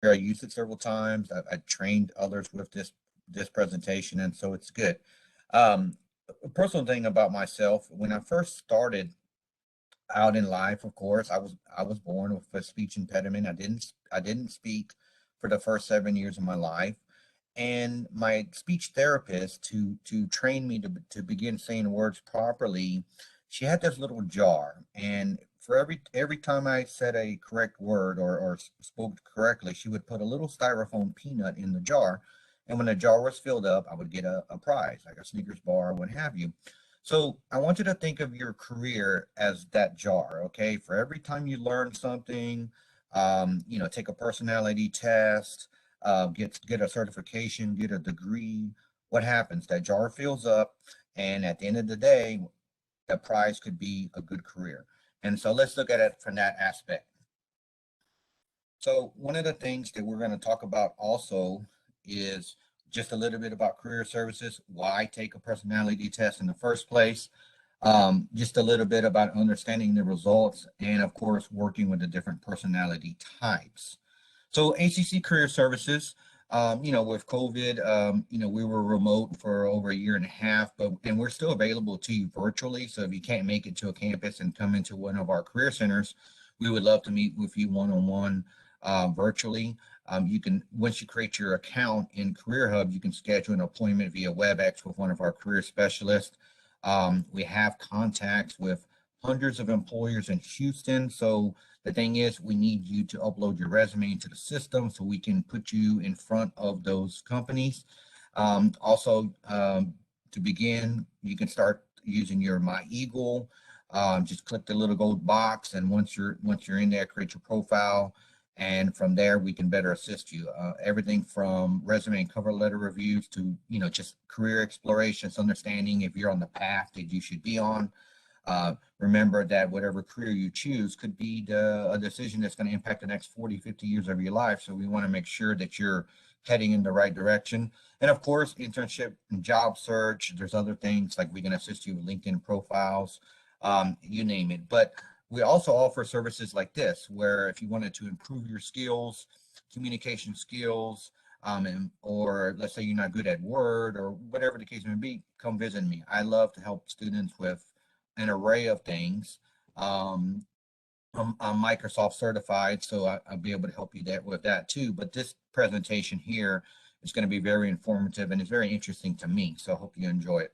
I used it several times. I trained others with this presentation, and so it's good. Um, a personal thing about myself, when I first started out in life, of course, I was born with a speech impediment. I didn't speak for the first 7 years of my life, and my speech therapist to train me to begin saying words properly, she had this little jar, and for every time I said a correct word or spoke correctly, she would put a little styrofoam peanut in the jar, and when the jar was filled up, I would get a prize, like a Snickers bar or what have you. So I want you to think of your career as that jar, okay? For every time you learn something, take a personality test, get a certification, get a degree. What happens? That jar fills up, and at the end of the day, the prize could be a good career. And so let's look at it from that aspect. So one of the things that we're going to talk about also is just a little bit about career services, why take a personality test in the first place, just a little bit about understanding the results, and of course, working with the different personality types. So HCC Career Services, with COVID, we were remote for over a year and a half, and we're still available to you virtually. So if you can't make it to a campus and come into one of our career centers, we would love to meet with you one-on-one virtually. You can, once you create your account in Career Hub, you can schedule an appointment via WebEx with one of our career specialists. We have contacts with hundreds of employers in Houston. So the thing is, we need you to upload your resume into the system so we can put you in front of those companies. To begin, you can start using your My Eagle. Just click the little gold box, and once you're in there, create your profile, and from there we can better assist you. Everything from resume and cover letter reviews to just career explorations, understanding if you're on the path that you should be on. Remember that whatever career you choose could be a decision that's going to impact the next 40, 50 years of your life. So we want to make sure that you're heading in the right direction. And of course, internship and job search, there's other things like we can assist you with LinkedIn profiles, you name it. But we also offer services like this, where if you wanted to improve your skills, communication skills, or let's say you're not good at Word or whatever the case may be, come visit me. I love to help students with an array of things. Um, I'm Microsoft certified, so I'll be able to help you with that too. But this presentation here is going to be very informative and it's very interesting to me. So I hope you enjoy it.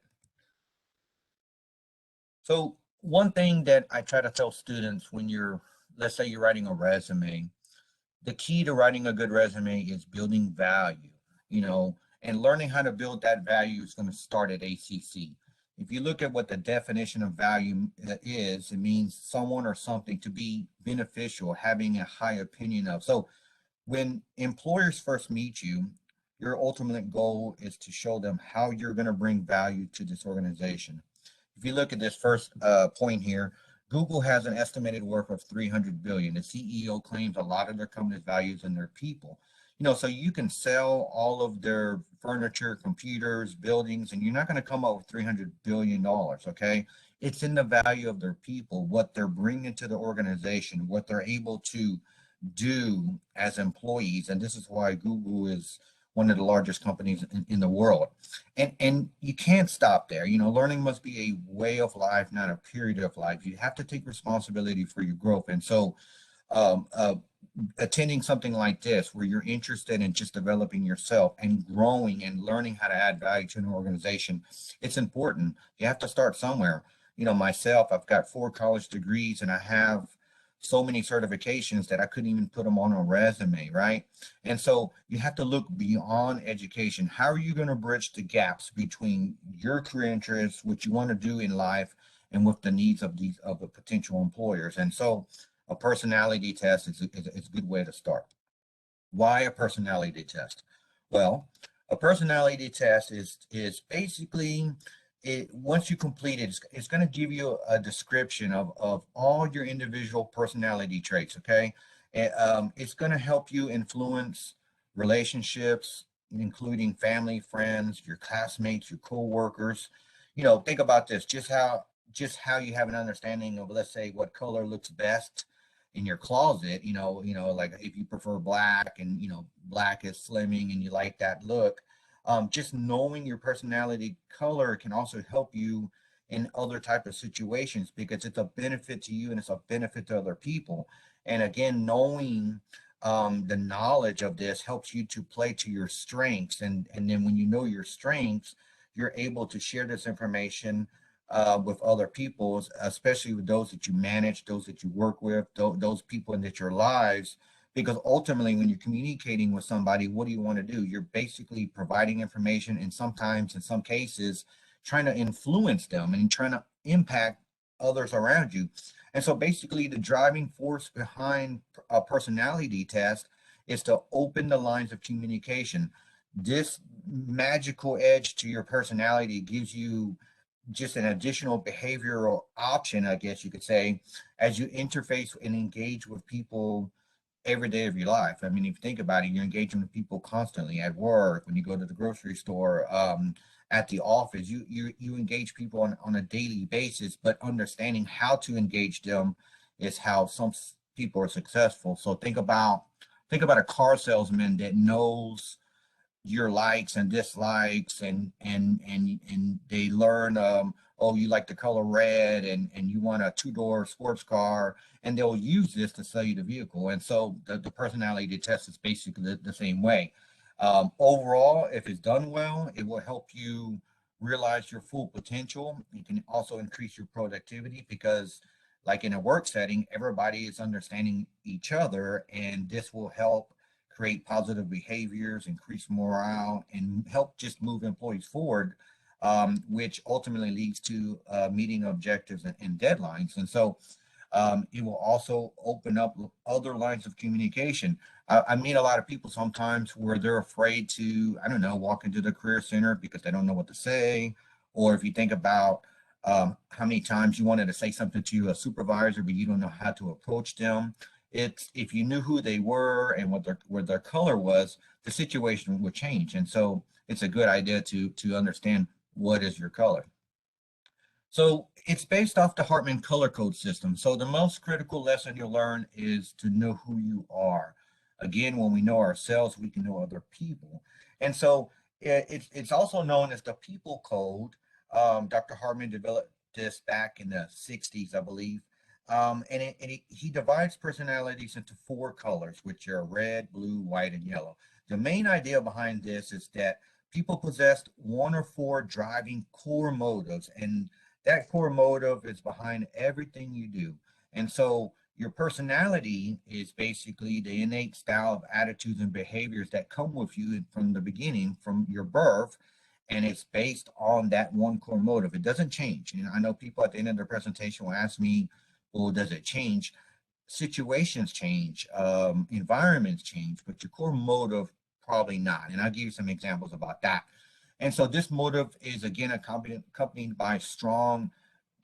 So one thing that I try to tell students when let's say you're writing a resume, the key to writing a good resume is building value, and learning how to build that value is going to start at HCC. If you look at what the definition of value is, it means someone or something to be beneficial, having a high opinion of. So when employers first meet you, your ultimate goal is to show them how you're going to bring value to this organization. If you look at this first point here, Google has an estimated worth of 300 billion. The CEO claims a lot of their company's values in their people. So you can sell all of their furniture, computers, buildings, and you're not going to come up with $300 billion, okay? It's in the value of their people, what they're bringing to the organization, what they're able to do as employees. And this is why Google is one of the largest companies in the world. And you can't stop there. Learning must be a way of life, not a period of life. You have to take responsibility for your growth. And so um, uh, attending something like this, where you're interested in just developing yourself and growing and learning how to add value to an organization, it's important. You have to start somewhere. Myself, I've got 4 college degrees and I have so many certifications that I couldn't even put them on a resume, right? And so you have to look beyond education. How are you going to bridge the gaps between your career interests, what you want to do in life, and with the needs of the potential employers? And so a personality test is a good way to start. Why a personality test? Well, a personality test is basically once you complete it, it's going to give you a description of all your individual personality traits, okay? And it's going to help you influence relationships, including family, friends, your classmates, your co-workers. Think about this, just how you have an understanding of, let's say, what color looks best in your closet, like if you prefer black and, black is slimming and you like that look, just knowing your personality color can also help you in other type of situations because it's a benefit to you and it's a benefit to other people. And again, knowing the knowledge of this helps you to play to your strengths. And then when you know your strengths, you're able to share this information with other people, especially with those that you manage, those that you work with, those people in your lives. Because ultimately, when you're communicating with somebody, what do you want to do? You're basically providing information, and sometimes, in some cases, trying to influence them and trying to impact others around you. And so basically the driving force behind a personality test is to open the lines of communication. This magical edge to your personality gives you just an additional behavioral option, I guess you could say, as you interface and engage with people every day of your life. I mean, if you think about it, you're engaging with people constantly at work, when you go to the grocery store, at the office. You engage people on a daily basis, but understanding how to engage them is how some people are successful. So think about a car salesman that knows your likes and dislikes, and they learn, oh, you like the color red, and you want a two-door sports car, and they'll use this to sell you the vehicle. And so the personality test is basically the same way. Overall, if it's done well, it will help you realize your full potential. You can also increase your productivity because, like in a work setting, everybody is understanding each other, and this will help create positive behaviors, increase morale, and help just move employees forward, which ultimately leads to meeting objectives and deadlines. And so it will also open up other lines of communication. I meet a lot of people sometimes where they're afraid to, I don't know, walk into the career center because they don't know what to say. Or if you think about how many times you wanted to say something to a supervisor, but you don't know how to approach them. It's if you knew who they were and what their color was, the situation would change. And so it's a good idea to understand what is your color. So it's based off the Hartman color code system. So the most critical lesson you'll learn is to know who you are. Again, when we know ourselves, we can know other people. And so it's also known as the people code. Dr. Hartman developed this back in the 60s, I believe. He divides personalities into four colors, which are red, blue, white, and yellow. The main idea behind this is that people possess one or four driving core motives, and that core motive is behind everything you do. And so your personality is basically the innate style of attitudes and behaviors that come with you from the beginning, from your birth, and it's based on that one core motive. It doesn't change. I know people at the end of their presentation will ask me, well, does it change? Situations change, environments change, but your core motive, probably not. And I'll give you some examples about that. And so this motive is again accompanied by strong,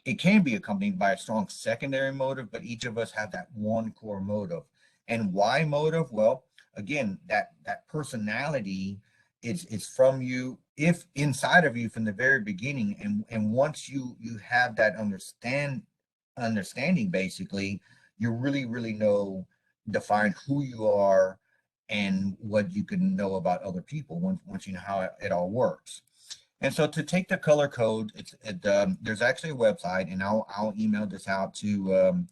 it can be accompanied by a strong secondary motive, but each of us have that one core motive. And why motive? Well, again, that personality is from you, if inside of you from the very beginning. And once you have that understanding, basically, you really know, define who you are and what you can know about other people once you know how it all works. And so to take the color code, there's actually a website, and I'll email this out to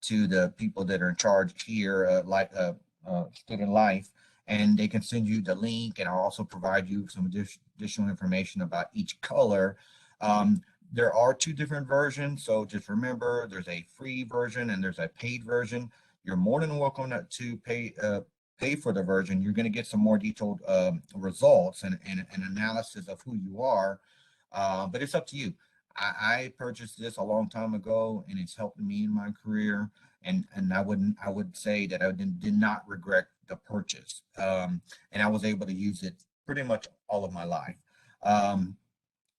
the people that are in charge here, like Student Life, and they can send you the link, and I'll also provide you some additional information about each color. There are two different versions, so just remember there's a free version and there's a paid version. You're more than welcome to pay for the version. You're going to get some more detailed results and an analysis of who you are, but it's up to you. I purchased this a long time ago, and it's helped me in my career. And I would say that I did not regret the purchase. And I was able to use it pretty much all of my life.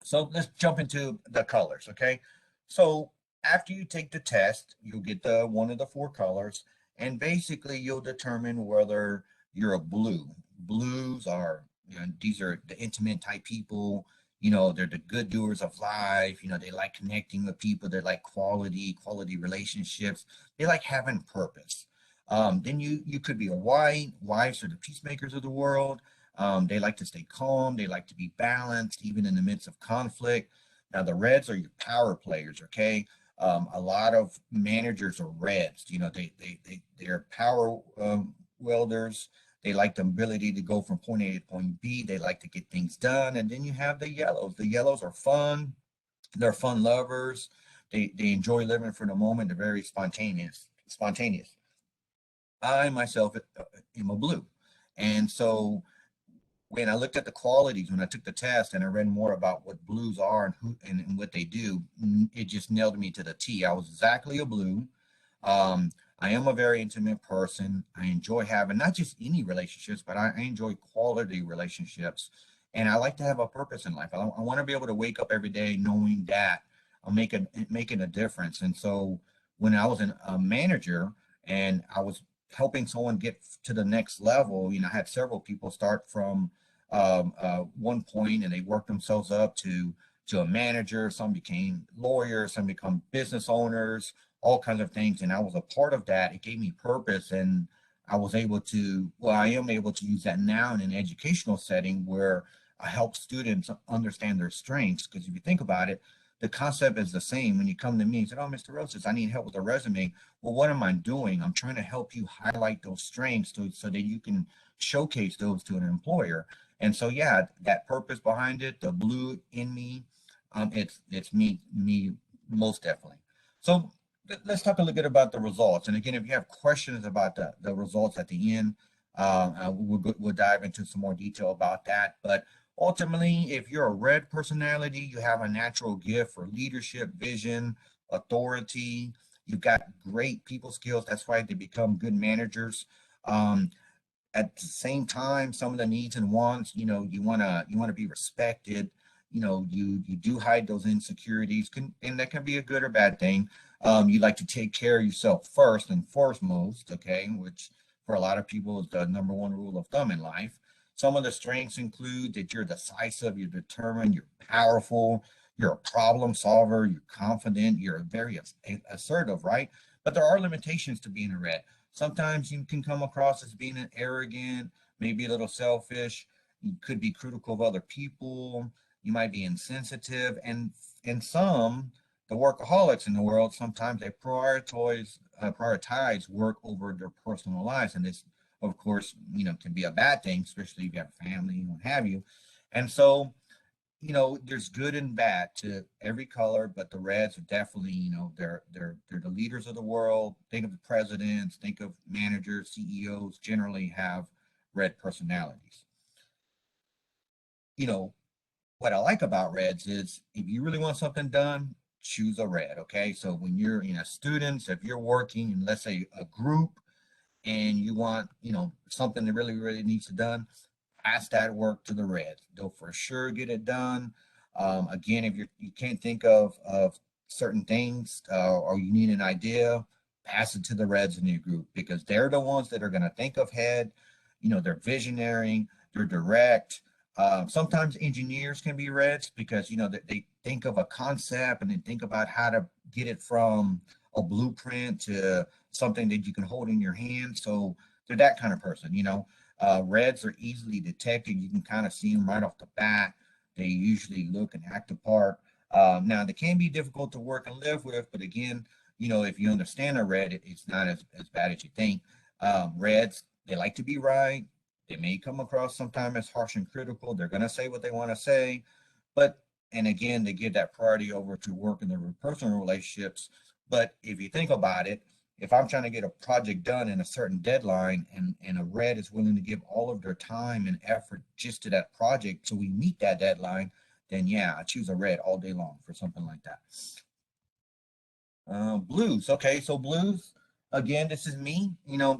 So let's jump into the colors, okay? So after you take the test, you'll get one of the four colors, and basically you'll determine whether you're a blue. Blues are, these are the intimate type people. they're the good doers of life. They like connecting with people. They like quality relationships. They like having purpose. Then you could be a white. Wives are the peacemakers of the world. They like to stay calm. They like to be balanced, even in the midst of conflict. Now, the reds are your power players, okay? A lot of managers are reds. They're power welders. They like the ability to go from point A to point B. They like to get things done. And then you have the yellows. The yellows are fun. They're fun lovers. They enjoy living for the moment. They're very spontaneous. Spontaneous. I myself am a blue. And so when I looked at the qualities, when I took the test and I read more about what blues are and who and what they do, it just nailed me to the T. I was exactly a blue. Um, I am a very intimate person. I enjoy having not just any relationships, but I enjoy quality relationships. And I like to have a purpose in life. I want to be able to wake up every day knowing that I'm making a difference. And so when I was a manager and I was helping someone get to the next level, I had several people start from one point and they worked themselves up to a manager. Some became lawyers, some become business owners, all kinds of things. And I was a part of that. It gave me purpose. And I am able to use that now in an educational setting where I help students understand their strengths. Because if you think about it, the concept is the same. When you come to me and say, "Oh, Mr. Rosas, I need help with a resume." Well, what am I doing? I'm trying to help you highlight those strengths so that you can showcase those to an employer. And so, yeah, that purpose behind it, the blue in me, it's me most definitely. So let's talk a little bit about the results. And again, if you have questions about the results at the end, we'll dive into some more detail about that. But ultimately, if you're a red personality, you have a natural gift for leadership, vision, authority. You've got great people skills. That's why they become good managers. Um, at the same time, some of the needs and wants, you want to be respected. You do hide those insecurities, and that can be a good or bad thing. You like to take care of yourself first and foremost, okay, which for a lot of people is the number one rule of thumb in life. Some of the strengths include that you're decisive, you're determined, you're powerful, you're a problem solver, you're confident, you're very assertive, right? But there are limitations to being a red. Sometimes you can come across as being an arrogant, maybe a little selfish. You could be critical of other people. You might be insensitive, and the workaholics in the world, sometimes they prioritize work over their personal lives, and this, of course, can be a bad thing, especially if you have a family and what have you. And so there's good and bad to every color, but the reds are definitely, they're the leaders of the world. Think of the presidents, think of managers, CEOs generally have red personalities. You know, what I like about reds is if you really want something done, choose a red. Okay. So when you're students, if you're working in, let's say, a group and you want, something that really, really needs to done, pass that work to the Reds. They'll for sure get it done. Again, if you can't think of certain things or you need an idea, pass it to the Reds in your group because they're the ones that are going to think of head. They're visionary, they're direct. Sometimes engineers can be Reds because they think of a concept and then think about how to get it from a blueprint to something that you can hold in your hand. So they're that kind of person. Reds are easily detected. You can kind of see them right off the bat. They usually look and act the part. Now, they can be difficult to work and live with, but again, if you understand a red, it's not as bad as you think. Reds, they like to be right. They may come across sometimes as harsh and critical. They're going to say what they want to say, but and again, they give that priority over to work in their personal relationships. But if you think about it, if I'm trying to get a project done in a certain deadline and a red is willing to give all of their time and effort just to that project so we meet that deadline, then yeah, I choose a red all day long for something like that. Blues. Okay, so blues, again, this is me,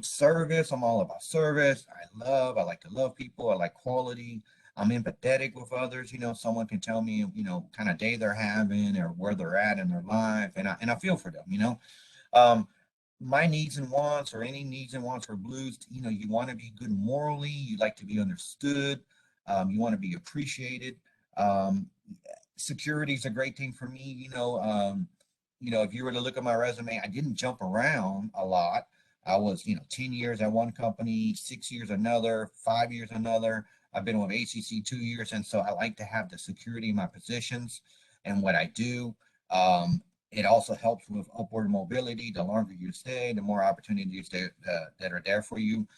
service. I'm all about service. I like to love people. I like quality. I'm empathetic with others. Someone can tell me, kind of day they're having or where they're at in their life, and I feel for them. Um, my needs and wants or any needs and wants for blues, you want to be good morally, you like to be understood, you want to be appreciated. Um, Security is a great thing for me. If you were to look at my resume, I didn't jump around a lot. I was, 10 years at one company, 6 years another, 5 years another. I've been with HCC 2 years, and so I like to have the security in my positions and what I do. It also helps with upward mobility. The longer you stay, the more opportunities that are there for you.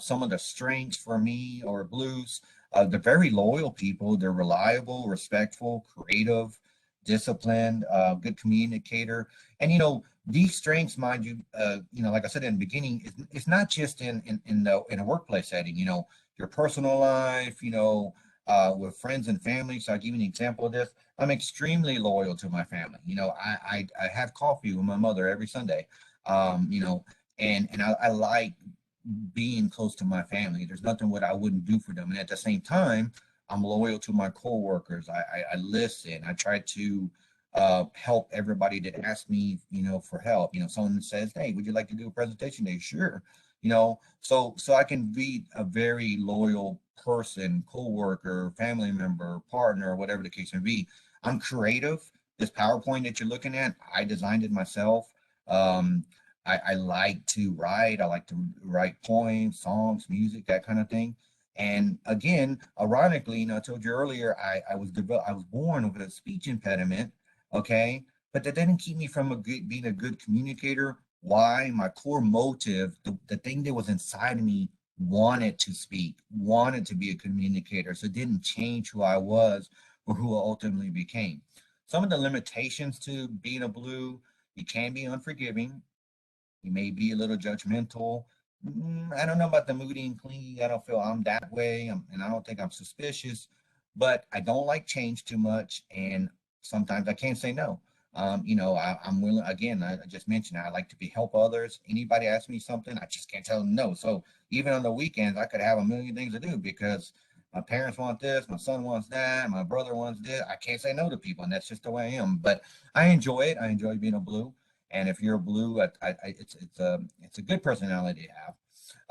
Some of the strengths for me or blues, they're very loyal people. They're reliable, respectful, creative, disciplined, good communicator. And these strengths, mind you, like I said in the beginning, it's not just in a workplace setting. Your personal life, with friends and family. So I'll give you an example of this. I'm extremely loyal to my family. I have coffee with my mother every Sunday. And I like being close to my family. There's nothing what I wouldn't do for them. And at the same time, I'm loyal to my coworkers. I listen. I try to help everybody that asks me, for help. Someone says, "Hey, would you like to do a presentation today?" Sure. So I can be a very loyal person, coworker, family member, partner, whatever the case may be. I'm creative. This PowerPoint that you're looking at, I designed it myself. I like to write. I like to write poems, songs, music, that kind of thing. And again, ironically, I told you earlier, I was born with a speech impediment, okay, but that didn't keep me from being a good communicator. Why? My core motive, the thing that was inside of me, wanted to speak, wanted to be a communicator. So it didn't change who I was or who I ultimately became. Some of the limitations to being a blue, you can be unforgiving. You may be a little judgmental. I don't know about the moody and clingy. I don't feel I'm that way, and I don't think I'm suspicious, but I don't like change too much, and sometimes I can't say no. I'm willing. Again, I just mentioned I like to be help others. Anybody asks me something, I just can't tell them no. So even on the weekends, I could have a million things to do because my parents want this, my son wants that, my brother wants this. I can't say no to people, and that's just the way I am. But I enjoy it. I enjoy being a blue. And if you're a blue, it's a good personality to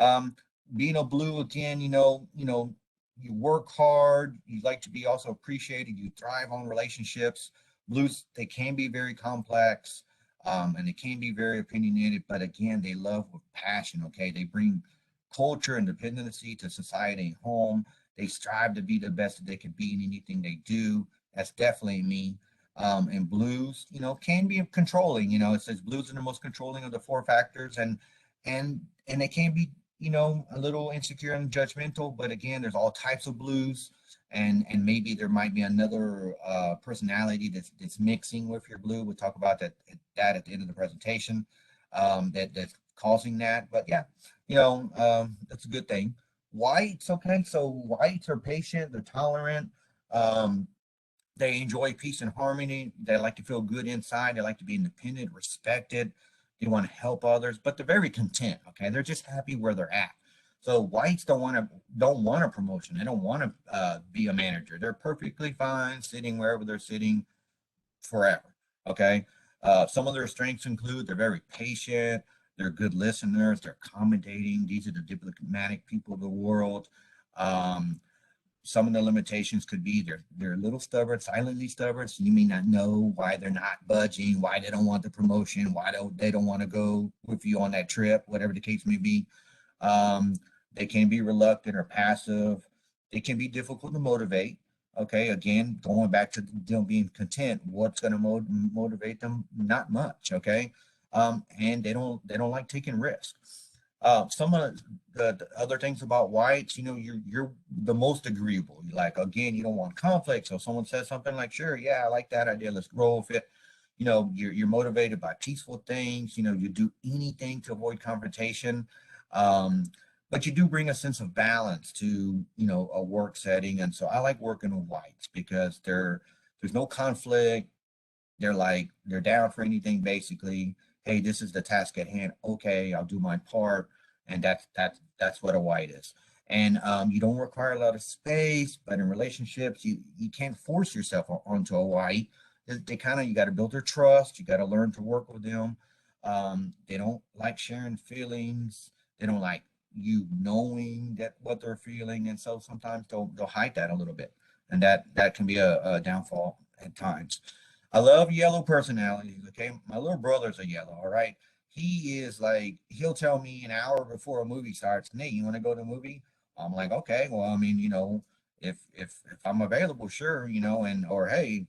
have. Being a blue again, you work hard. You like to be also appreciated. You thrive on relationships. Blues, they can be very complex, and they can be very opinionated. But again, they love with passion. Okay, they bring culture and dependency to society and home. They strive to be the best that they can be in anything they do. That's definitely me. And blues, can be controlling. It says blues are the most controlling of the four factors, and they can be, a little insecure and judgmental. But again, there's all types of blues, and maybe there might be another personality that's mixing with your blue. We'll talk about that at the end of the presentation. That's causing that. But yeah, that's a good thing. Whites, okay, so whites are patient, they're tolerant. Um, they enjoy peace and harmony. They like to feel good inside. They like to be independent, respected. They want to help others, but they're very content. Okay, they're just happy where they're at. So whites don't want a promotion. They don't want to be a manager. They're perfectly fine sitting wherever they're sitting forever. Okay. Some of their strengths include they're very patient. They're good listeners. They're accommodating. These are the diplomatic people of the world. Um, some of the limitations could be they're a little stubborn, silently stubborn. So you may not know why they're not budging, why they don't want the promotion, why they don't want to go with you on that trip, whatever the case may be. Um, they can be reluctant or passive. They can be difficult to motivate. Okay, again, going back to them being content, what's going to motivate them? Not much. Okay, and they don't like taking risks. Some of the other things about whites, you're the most agreeable. Like again, you don't want conflict. So if someone says something like, "Sure, yeah, I like that idea. Let's roll with it." You're motivated by peaceful things. You do anything to avoid confrontation. Um, but you do bring a sense of balance to a work setting, and so I like working with whites because there's no conflict. They're down for anything basically. Hey, this is the task at hand. Okay, I'll do my part, and that's what a white is. And you don't require a lot of space, but in relationships, you can't force yourself onto a white. They kind of you got to build their trust. You got to learn to work with them. They don't like sharing feelings. They don't like you knowing that what they're feeling, and so sometimes they'll hide that a little bit. and that can be a downfall at times. I love yellow personalities. Okay, my little brother's a yellow. All right, he is like he'll tell me an hour before a movie starts, Nate, you want to go to a movie? I'm like, okay, well, I mean, if I'm available, sure, and or hey,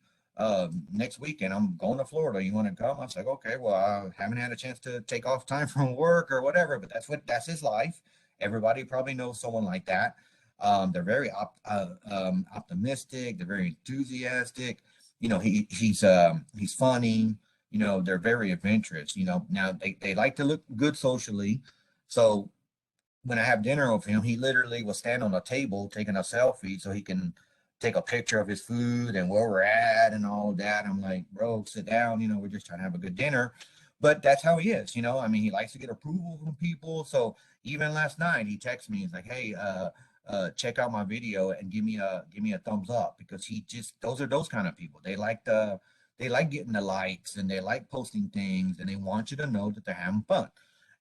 next weekend I'm going to Florida. You want to come? I was like, okay, well, I haven't had a chance to take off time from work or whatever, but that's his life. Everybody probably knows someone like that. They're very optimistic. They're very enthusiastic. He's funny. They're very adventurous. Now they like to look good socially. So when I have dinner with him, he literally will stand on a table taking a selfie so he can take a picture of his food and where we're at and all that. I'm like, bro, sit down. We're just trying to have a good dinner. But that's how he is. I mean, he likes to get approval from people. So even last night, he texted me. He's like, hey, check out my video and give me a thumbs up, because he just those are those kind of people. They like getting the likes, and they like posting things, and they want you to know that they're having fun.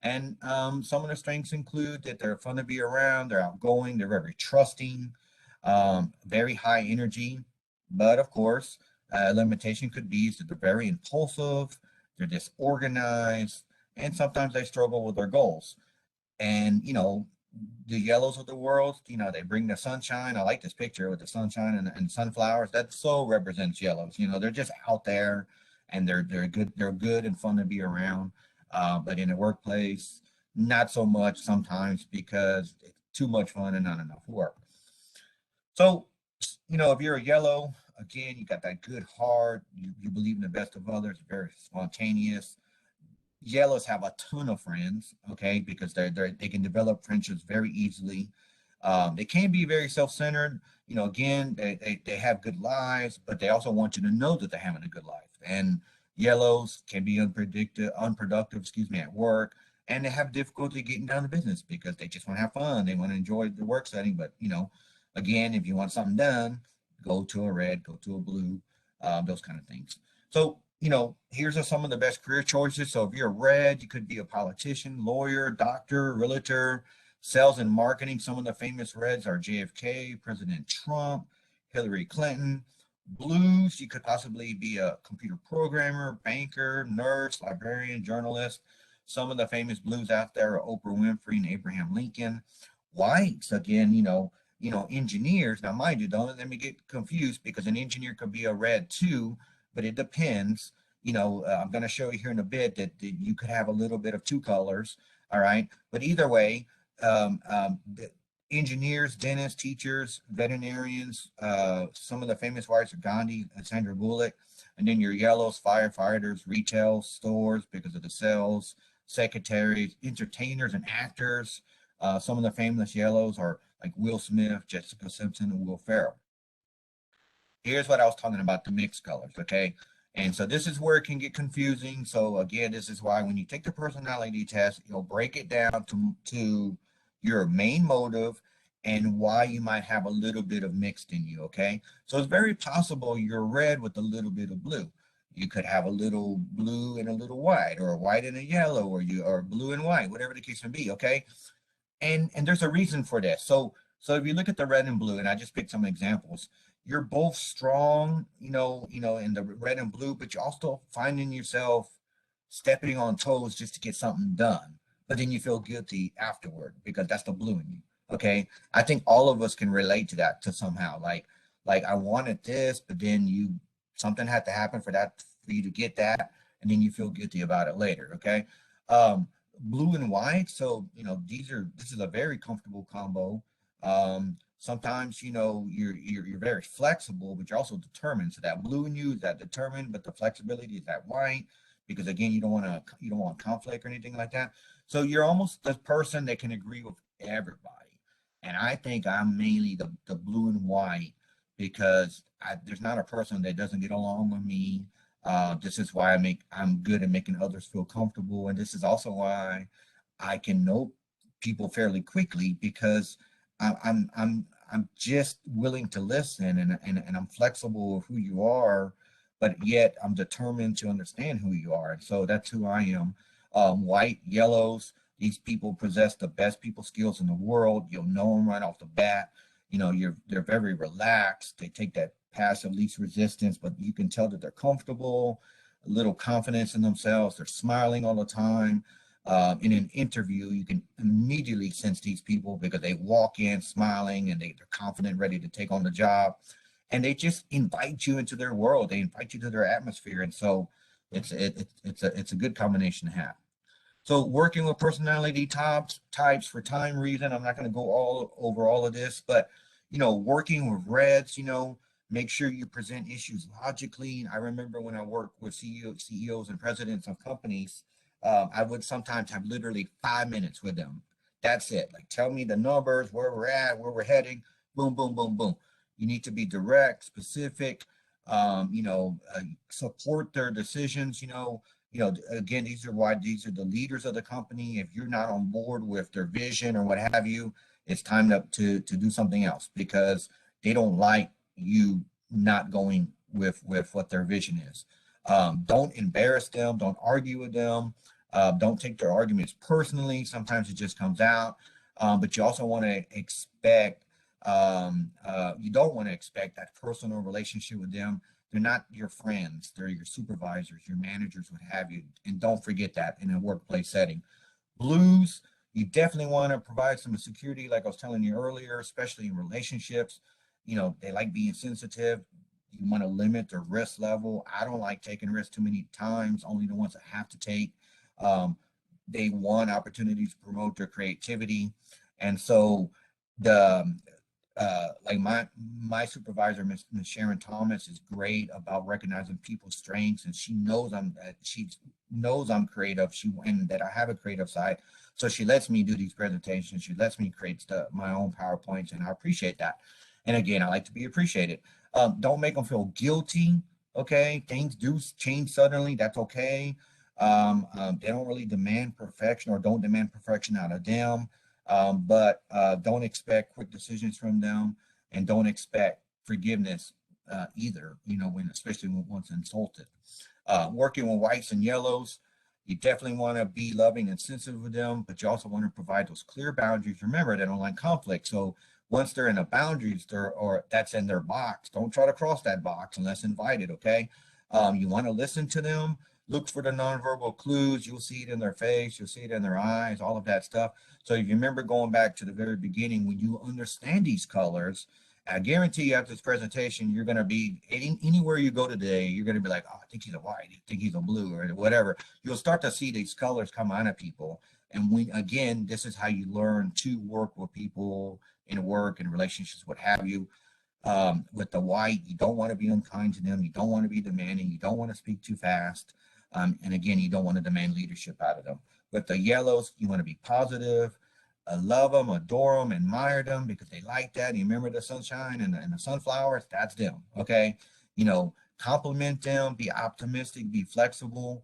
And some of the strengths include that they're fun to be around, they're outgoing, they're very trusting, very high energy. But of course, limitation could be that they're very impulsive, they're disorganized, and sometimes they struggle with their goals. And the yellows of the world, they bring the sunshine. I like this picture with the sunshine and sunflowers. That so represents yellows. They're just out there, and they're good and fun to be around. But in the workplace, not so much sometimes, because it's too much fun and not enough work. So, if you're a yellow, again, you got that good heart. You believe in the best of others, very spontaneous. Yellows have a ton of friends, okay, because they can develop friendships very easily. They can be very self-centered. Again, they have good lives, but they also want you to know that they're having a good life. And yellows can be unproductive, excuse me, at work, and they have difficulty getting down to business because they just want to have fun. They want to enjoy the work setting, but again, if you want something done, go to a red, go to a blue, those kind of things. So, here's some of the best career choices. So if you're a red, you could be a politician, lawyer, doctor, realtor, sales and marketing. Some of the famous reds are JFK, President Trump, Hillary Clinton. Blues, you could possibly be a computer programmer, banker, nurse, librarian, journalist. Some of the famous blues out there are Oprah Winfrey and Abraham Lincoln. Whites, again, engineers. Now, mind you, don't let me get confused, because an engineer could be a red too, but it depends. I'm going to show you here in a bit that you could have a little bit of two colors. All right. But either way, the engineers, dentists, teachers, veterinarians, some of the famous whites are Gandhi, Sandra Bullock, and then your yellows, firefighters, retail stores because of the sales, secretaries, entertainers, and actors. Some of the famous yellows are like Will Smith, Jessica Simpson, and Will Ferrell. Here's what I was talking about, the mixed colors, okay? And so this is where it can get confusing. So again, this is why when you take the personality test, you'll break it down to your main motive and why you might have a little bit of mixed in you, okay? So it's very possible you're red with a little bit of blue. You could have a little blue and a little white, or a white and a yellow, or blue and white, whatever the case may be, okay? And there's a reason for this. So if you look at the red and blue, and I just picked some examples, you're both strong, in the red and blue, but you're also finding yourself stepping on toes just to get something done. But then you feel guilty afterward because that's the blue in you. Okay. I think all of us can relate to that to somehow. Like I wanted this, but then something had to happen for you to get that, and then you feel guilty about it later. Okay. Blue and white. So, this is a very comfortable combo. Sometimes, you're very flexible, but you're also determined. So that blue in you is that determined, but the flexibility is that white, because again, you don't want conflict or anything like that. So you're almost the person that can agree with everybody. And I think I'm mainly the blue and white, because there's not a person that doesn't get along with me. This is why I'm good at making others feel comfortable, and this is also why I can know people fairly quickly, because I'm just willing to listen, and I'm flexible with who you are, but yet I'm determined to understand who you are. And so that's who I am. White, yellows, these people possess the best people skills in the world. You'll know them right off the bat. they're very relaxed. They take that path of least resistance, but you can tell that they're comfortable, a little confidence in themselves. They're smiling all the time. In an interview, you can immediately sense these people because they walk in smiling and they're confident, ready to take on the job. And they just invite you into their world. They invite you to their atmosphere. And so it's a good combination to have. So working with personality types for time reason, I'm not going to go all over all of this, but working with Reds, make sure you present issues logically. I remember when I worked with CEOs and presidents of companies, I would sometimes have literally 5 minutes with them. That's it. Like, tell me the numbers, where we're at, where we're heading. Boom, boom, boom, boom. You need to be direct, specific. Support their decisions. Again, these are the leaders of the company. If you're not on board with their vision or what have you, it's time to do something else, because they don't like you not going with what their vision is. Don't embarrass them. Don't argue with them. Don't take their arguments personally. Sometimes it just comes out. But you also want to expect, you don't want to expect that personal relationship with them. They're not your friends. They're your supervisors, your managers, what have you. And don't forget that in a workplace setting. Blues, you definitely want to provide some security, like I was telling you earlier, especially in relationships. They like being sensitive. You want to limit their risk level. I don't like taking risks too many times, only the ones I have to take. They want opportunities to promote their creativity. And so the like my supervisor, Miss Sharon Thomas, is great about recognizing people's strengths, and she knows I'm creative. And that I have a creative side, so she lets me do these presentations. She lets me create my own PowerPoints, and I appreciate that. And again, I like to be appreciated. Don't make them feel guilty. Okay, things do change suddenly. That's okay. They don't really demand perfection, or don't demand perfection out of them. But don't expect quick decisions from them, and don't expect forgiveness either, especially when one's insulted. Working with whites and yellows, you definitely want to be loving and sensitive with them, but you also want to provide those clear boundaries. Remember, they don't like conflict. So once they're in the boundaries, or that's in their box, don't try to cross that box unless invited, okay? You want to listen to them, look for the nonverbal clues. You'll see it in their face, you'll see it in their eyes, all of that stuff. So if you remember going back to the very beginning, when you understand these colors, I guarantee you after this presentation, you're going to be anywhere you go today, you're going to be like, oh, I think he's a white, I think he's a blue, or whatever. You'll start to see these colors come out of people. And again, this is how you learn to work with people in work and relationships, what have you. With the white, you don't want to be unkind to them. You don't want to be demanding. You don't want to speak too fast. And again, you don't want to demand leadership out of them. With the yellows, you want to be positive, love them, adore them, admire them, because they like that. You remember the sunshine and the sunflowers? That's them, okay? Compliment them, be optimistic, be flexible.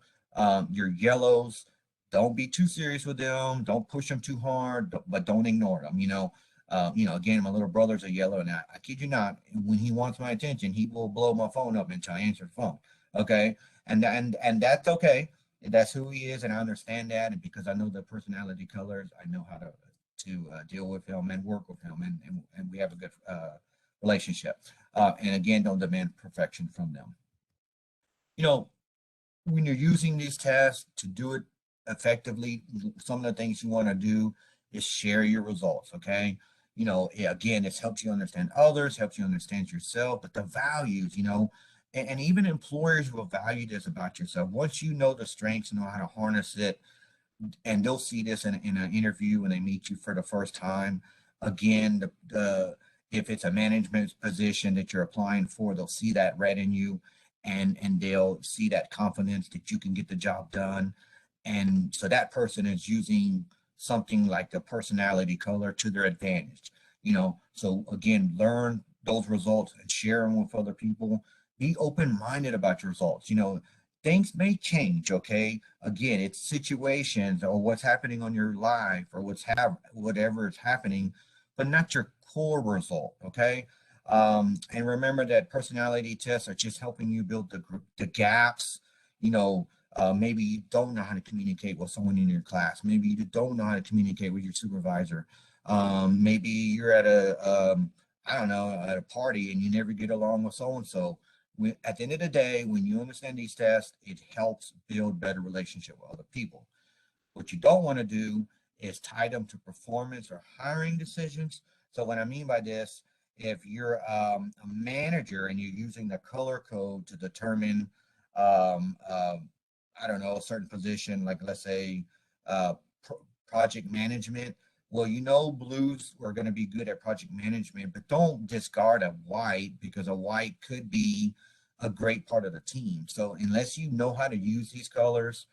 Your yellows, don't be too serious with them. Don't push them too hard, but don't ignore them, again, my little brother's a yellow, and I kid you not, when he wants my attention, he will blow my phone up until I answer the phone, okay? And that's okay. That's who he is, and I understand that. And because I know the personality colors, I know how to deal with him and work with him, and we have a good relationship. And again, don't demand perfection from them. When you're using these tests to do it effectively, some of the things you want to do is share your results. Okay. Again, this helps you understand others, helps you understand yourself, but the values, and even employers will value this about yourself. Once you know the strengths, know how to harness it, and they'll see this in an interview when they meet you for the first time. Again, if it's a management position that you're applying for, they'll see that read in you, and they'll see that confidence that you can get the job done. And so that person is using something like the personality color to their advantage. So again, learn those results and share them with other people. Be open-minded about your results. Things may change, okay? Again, it's situations or what's happening on your life, or whatever is happening, but not your core result, okay? And remember that personality tests are just helping you build the gaps. Maybe you don't know how to communicate with someone in your class. Maybe you don't know how to communicate with your supervisor. Maybe you're at a I don't know, at a party and you never get along with so and so. At the end of the day, when you understand these tests, it helps build better relationship with other people. What you don't want to do is tie them to performance or hiring decisions. So what I mean by this, if you're a manager and you're using the color code to determine, um, uh, I don't know, a certain position, like let's say uh, project management. Well, you know, blues are going to be good at project management, but don't discard a white because a white could be a great part of the team. So unless you know how to use these colors,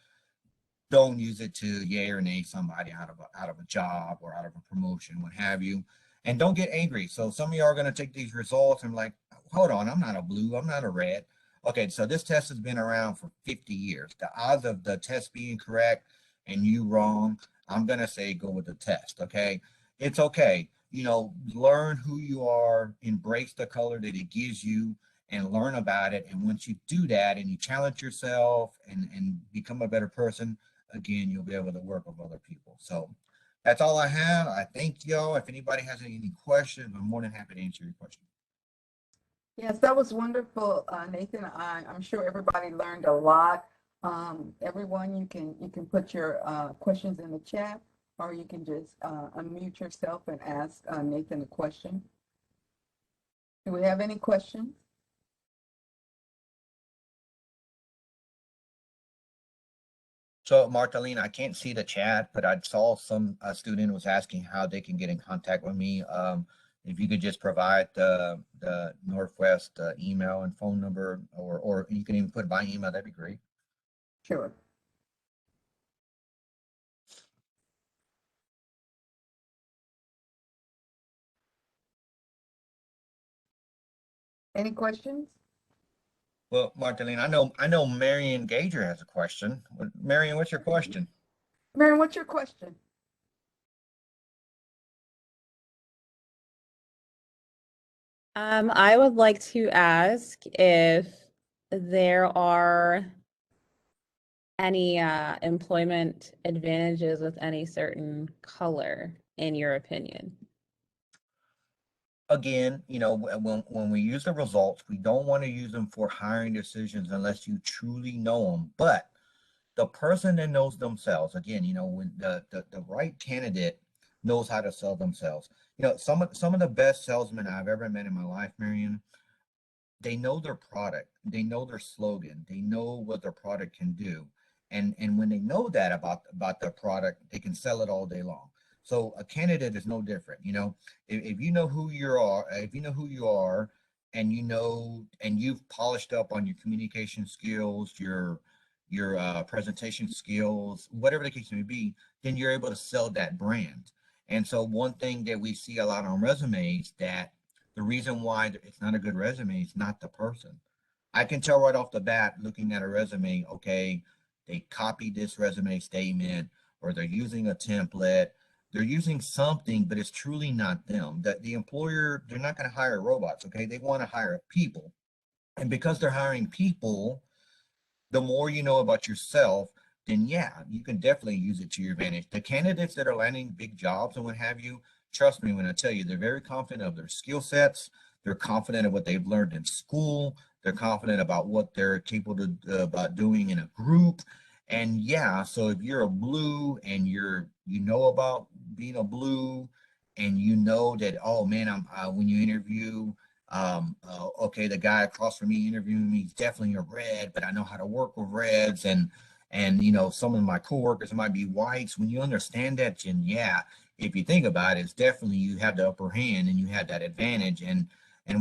don't use it to yay or nay somebody out of a job or out of a promotion, what have you. And don't get angry. So some of you are going to take these results and like, hold on, I'm not a blue, I'm not a red. Okay, so this test has been around for 50 years. The odds of the test being correct and you wrong, I'm going to say go with the test. Okay, it's okay. You know, learn who you are, embrace the color that it gives you, and learn about it. And once you do that and you challenge yourself and become a better person, again, you'll be able to work with other people. So that's all I have. I thank y'all. If anybody has any questions, I'm more than happy to answer your question. Yes, that was wonderful, Nathan. I'm sure everybody learned a lot. Everyone, you can put your questions in the chat, or you can just unmute yourself and ask Nathan a question. Do we have any questions? So Martelina, I can't see the chat, but I saw some student was asking how they can get in contact with me. If you could just provide the Northwest email and phone number, or you can even put my email, that'd be great. Sure. Any questions? Well, Martelina, I know Marion Gager has a question. Marion, what's your question? Mary, what's your question? I would like to ask if there are any employment advantages with any certain color, in your opinion. Again, you know, when we use the results, we don't want to use them for hiring decisions unless you truly know them. But the person that knows themselves, again, you know, when the right candidate knows how to sell themselves. You know, some of the best salesmen I've ever met in my life, Marion, they know their product, they know their slogan, they know what their product can do. And when they know that about their product, they can sell it all day long. So a candidate is no different. You know, if you know who you are, if you know who you are, and you know, and you've polished up on your communication skills, your presentation skills, whatever the case may be, then you're able to sell that brand. And so one thing that we see a lot on resumes, that the reason why it's not a good resume is not the person. I can tell right off the bat looking at a resume, okay, they copied this resume statement, or they're using a template, they're using something, but it's truly not them. That the employer, they're not going to hire robots, okay? They want to hire people. And because they're hiring people, the more you know about yourself, then yeah, you can definitely use it to your advantage. The candidates that are landing big jobs and what have you, trust me when I tell you, they're very confident of their skill sets. They're confident of what they've learned in school. They're confident about what they're capable about doing in a group. And yeah, so if you're a blue and you know about being a blue, and you know that, oh man, I'm when you interview, okay, the guy across from me interviewing me is definitely a red, but I know how to work with reds, and you know, some of my coworkers might be whites. When you understand that, then yeah, if you think about it, it's definitely you have the upper hand and you have that advantage, and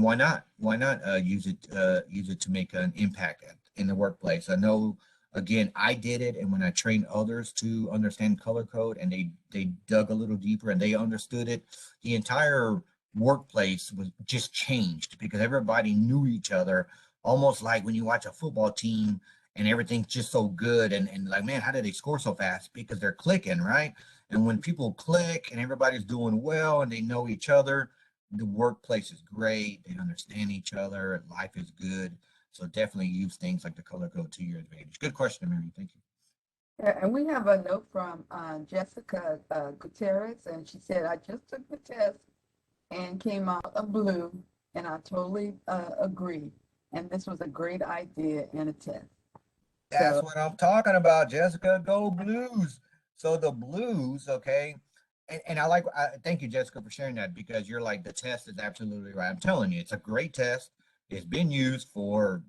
why not? Why not use it to make an impact in the workplace? I know, again, I did it, and when I trained others to understand color code, and they dug a little deeper and they understood it, the entire workplace was just changed because everybody knew each other, almost like when you watch a football team and everything's just so good, and like, man, how did they score so fast? Because they're clicking, right? And when people click and everybody's doing well and they know each other, the workplace is great, they understand each other, life is good. So definitely use things like the color code to your advantage. Good question, Mary. Thank you. Yeah, and we have a note from Jessica Gutierrez, and she said, I just took the test and came out a blue, and I totally agree. And this was a great idea and a test. That's So what I'm talking about, Jessica. Go Blues. So the Blues, okay. And thank you, Jessica, for sharing that, because you're like, the test is absolutely right. I'm telling you, it's a great test. It's been used for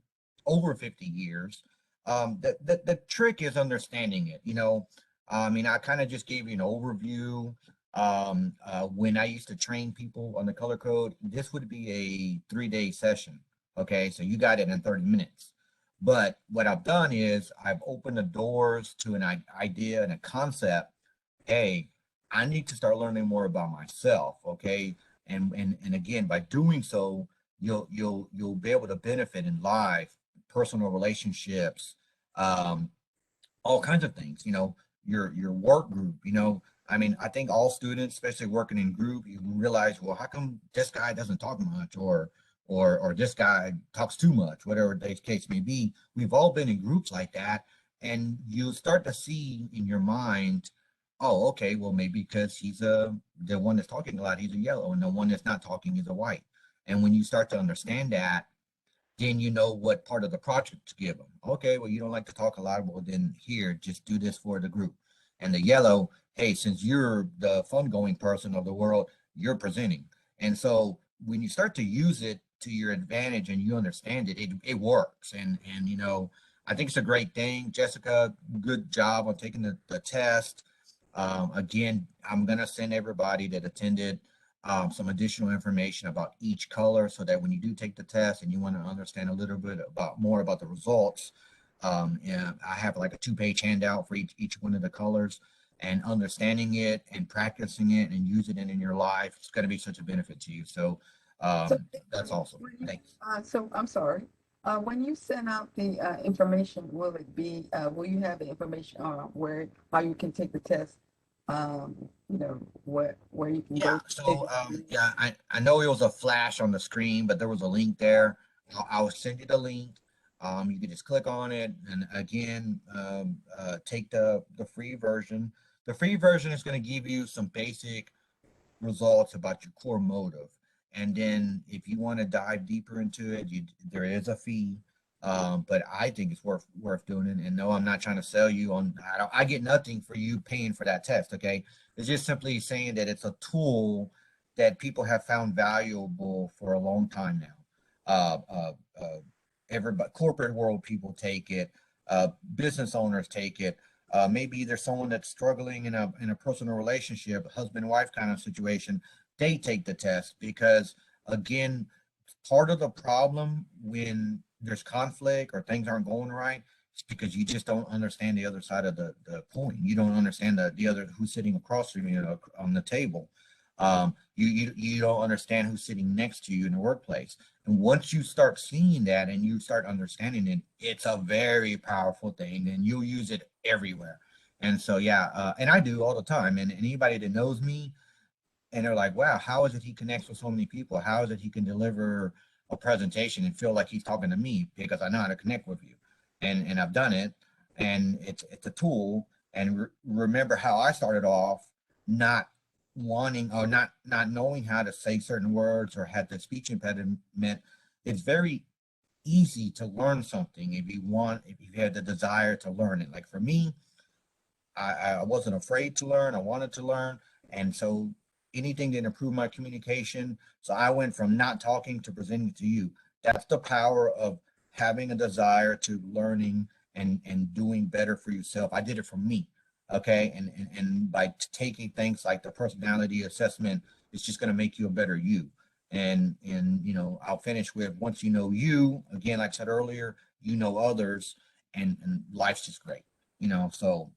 over 50 years. The trick is understanding it. I mean, I kind of just gave you an overview. When I used to train people on the color code, this would be a 3-day session. Okay, so you got it in 30 minutes. But what I've done is I've opened the doors to an idea and a concept. Hey, I need to start learning more about myself. Okay. And again, by doing so, you'll be able to benefit in life, personal relationships, um, all kinds of things, your work group, I mean, I think all students, especially working in group, you realize, well, how come this guy doesn't talk much, or this guy talks too much, whatever the case may be. We've all been in groups like that, and you start to see in your mind, oh, okay, well, maybe because the one that's talking a lot, he's a yellow, and the one that's not talking is a white. And when you start to understand that, then you know what part of the project to give them. Okay, well, you don't like to talk a lot, well, then here, just do this for the group. And the yellow, hey, since you're the fun going person of the world, you're presenting. And so when you start to use it to your advantage and you understand it, it works. And I think it's a great thing. Jessica, good job on taking the test. Again, I'm gonna send everybody that attended some additional information about each color, so that when you do take the test and you want to understand a little bit more about the results, and I have like a 2-page handout for each one of the colors, and understanding it and practicing it and using it in your life. It's going to be such a benefit to you. So So, that's awesome. Thanks. so I'm sorry. When you send out the information, will you have the information on how you can take the test? Where you can Yeah. go. So yeah, I know it was a flash on the screen, but there was a link there. I'll send you the link. You can just click on it, and again, take the free version. The free version is going to give you some basic results about your core motive. And then if you want to dive deeper into it, there is a fee. But I think it's worth doing it. And no, I'm not trying to sell you on. I get nothing for you paying for that test. Okay, it's just simply saying that it's a tool that people have found valuable for a long time now. Everybody, corporate world people take it. Business owners take it. Maybe there's someone that's struggling in a personal relationship, husband wife kind of situation. They take the test because, again, part of the problem when there's conflict or things aren't going right, it's because you just don't understand the other side of the coin. You don't understand the other, who's sitting across from you on the table. You don't understand who's sitting next to you in the workplace. And once you start seeing that and you start understanding it, it's a very powerful thing, and you'll use it everywhere. And so, yeah, and I do all the time. And anybody that knows me, and they're like, wow, how is it he connects with so many people? How is it he can deliver a presentation and feel like he's talking to me, because I know how to connect with you. And I've done it, and it's a tool. And remember how I started off, not wanting, or not knowing how to say certain words, or had the speech impediment. It's very easy to learn something if you had the desire to learn it. Like for me, I wasn't afraid to learn. I wanted to learn. And so anything that improved my communication. So I went from not talking to presenting to you. That's the power of having a desire to learning and doing better for yourself. I did it for me. Okay. And by taking things like the personality assessment, it's just going to make you a better you. And I'll finish with, once you know you, again, like I said earlier, you know others, and life's just great. So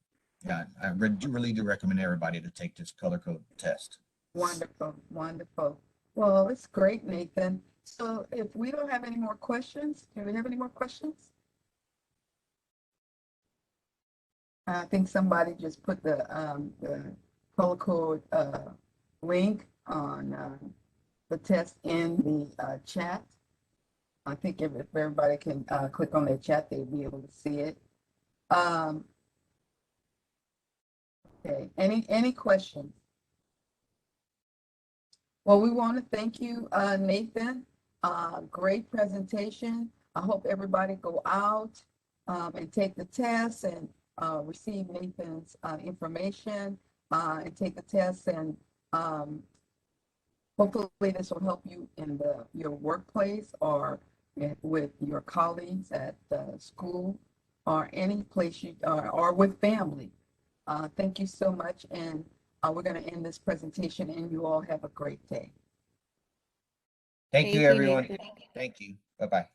yeah, I really do recommend everybody to take this color code test. Wonderful, wonderful. Well, it's great, Nathan. So if we don't have any more questions, do we have any more questions? I think somebody just put the color code link on the test in the chat. I think if everybody can click on their chat, they'll be able to see it. Okay, any questions? Well, we want to thank you, Nathan. Great presentation. I hope everybody go out and take the test and receive Nathan's information and take the test, and hopefully this will help you in your workplace or with your colleagues at the school or any place you or with family. Thank you so much, and we're going to end this presentation, and you all have a great day. Thank you, Thank you, everyone. Nathan. Thank you. Bye-bye.